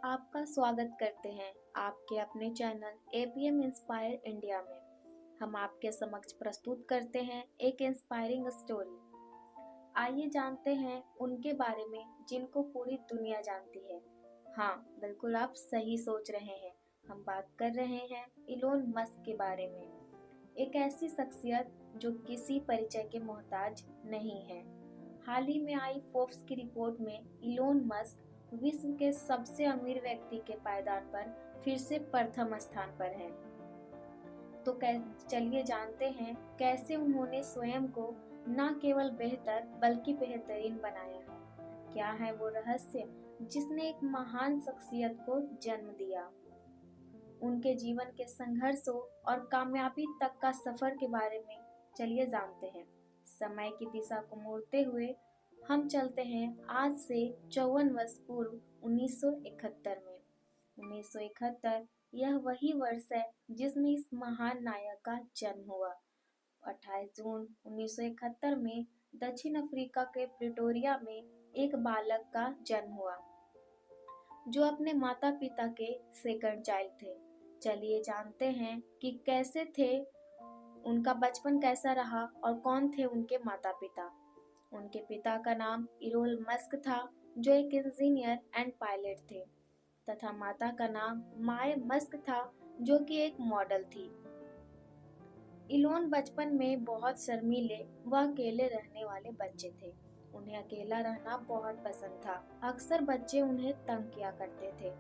आपका स्वागत करते हैं आपके अपने चैनल एपीएम इंस्पायर इंडिया में। हम आपके समक्ष प्रस्तुत करते हैं एक इंस्पायरिंग स्टोरी। आइए जानते हैं उनके बारे में जिनको पूरी दुनिया जानती है। हाँ, बिल्कुल आप सही सोच रहे हैं। हम बात कर रहे हैं इलोन मस्क के बारे में। एक ऐसी शख्सियत जो किसी परिचय के मोहताज नहीं है। हाल ही में आई फोर्ब्स की रिपोर्ट में इलोन मस्क विश्व के सबसे अमीर व्यक्ति के पायदान पर फिर से प्रथम स्थान पर है। तो चलिए जानते हैं कैसे उन्होंने स्वयं को न केवल बेहतर बल्कि बेहतरीन बनाया है। क्या है वो रहस्य जिसने एक महान शख्सियत को जन्म दिया। उनके जीवन के संघर्षों और कामयाबी तक का सफर के बारे में चलिए जानते हैं। समय की दिशा को मोड़ते हुए हम चलते हैं आज से 54 वर्ष पूर्व 1971 में। 1971 यह वही वर्ष है जिसमें इस महान नायक का जन्म हुआ। 28 जून 1971 में दक्षिण अफ्रीका के प्रिटोरिया में एक बालक का जन्म हुआ जो अपने माता पिता के सेकंड चाइल्ड थे। चलिए जानते हैं कि कैसे थे, उनका बचपन कैसा रहा और कौन थे उनके माता पिता। उनके पिता का नाम इलोन मस्क था जो एक इंजीनियर एंड पायलट थे तथा माता का नाम माय मस्क था जो कि एक मॉडल थी। इलोन बचपन में बहुत शर्मीले व अकेले रहने वाले बच्चे थे। उन्हें अकेला रहना बहुत पसंद था। अक्सर बच्चे उन्हें तंग किया करते थे।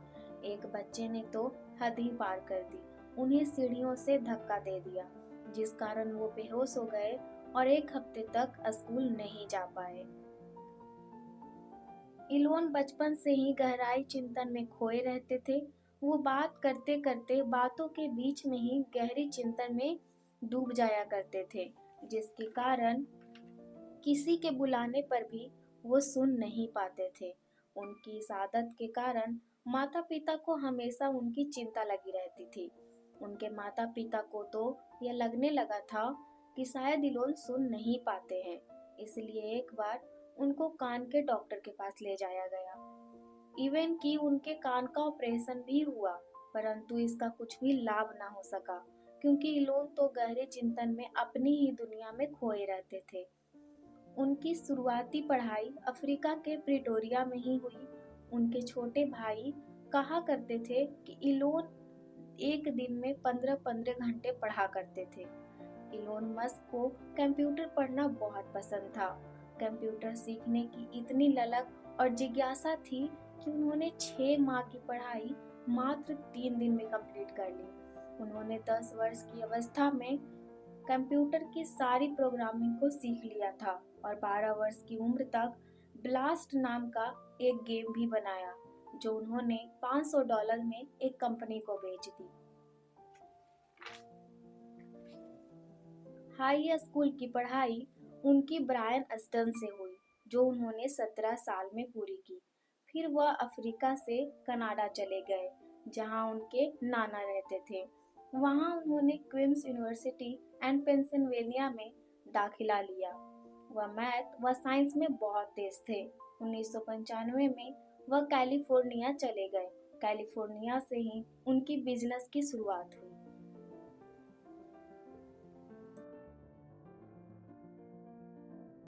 एक बच्चे ने तो हद ही पार कर दी, उन्हें सीढ़ियों से धक्का दे दिया जिस कारण वो बेहोश हो गए और एक हफ्ते तक स्कूल नहीं जा पाए। इलोन बचपन से ही गहराई चिंतन में खोए रहते थे। वो बात करते करते बातों के बीच में ही गहरी चिंतन में डूब जाया करते थे जिसके कारण किसी के बुलाने पर भी वो सुन नहीं पाते थे। उनकी इस आदत के कारण माता पिता को हमेशा उनकी चिंता लगी रहती थी। उनके माता पिता को तो यह लगने लगा था कि शायद इलोन सुन नहीं पाते हैं, इसलिए एक बार उनको कान के डॉक्टर के पास ले जाया गया। इवन कि उनके कान का ऑपरेशन भी हुआ, परंतु इसका कुछ भी लाभ ना हो सका क्योंकि इलोन तो गहरे चिंतन में अपनी ही दुनिया में खोए रहते थे। उनकी शुरुआती पढ़ाई अफ्रीका के प्रिटोरिया में ही हुई। उनके छोटे भाई कहा करते थे कि इलोन एक दिन में 15-15 घंटे पढ़ा करते थे। इलोन मस्क को कंप्यूटर पढ़ना बहुत पसंद था। कंप्यूटर सीखने की इतनी ललक और जिज्ञासा थी कि उन्होंने 6 माह की पढ़ाई मात्र 3 दिन में कंप्लीट कर ली। उन्होंने 10 वर्ष की अवस्था में कंप्यूटर की सारी प्रोग्रामिंग को सीख लिया था और 12 वर्ष की उम्र तक ब्लास्ट नाम का एक गेम भी बनाया जो उन्होंने $500 में एक कंपनी को बेच दी। हाई स्कूल की पढ़ाई उनकी ब्रायन अस्टन से हुई जो उन्होंने 17 साल में पूरी की। फिर वह अफ्रीका से कनाडा चले गए जहां उनके नाना रहते थे। वहां उन्होंने क्वींस यूनिवर्सिटी एंड पेंसिल्वेनिया में दाखिला लिया। वह मैथ व साइंस में बहुत तेज थे। 1995 में वह कैलिफोर्निया चले गए। कैलिफोर्निया से ही उनकी बिजनेस की शुरुआत हुई।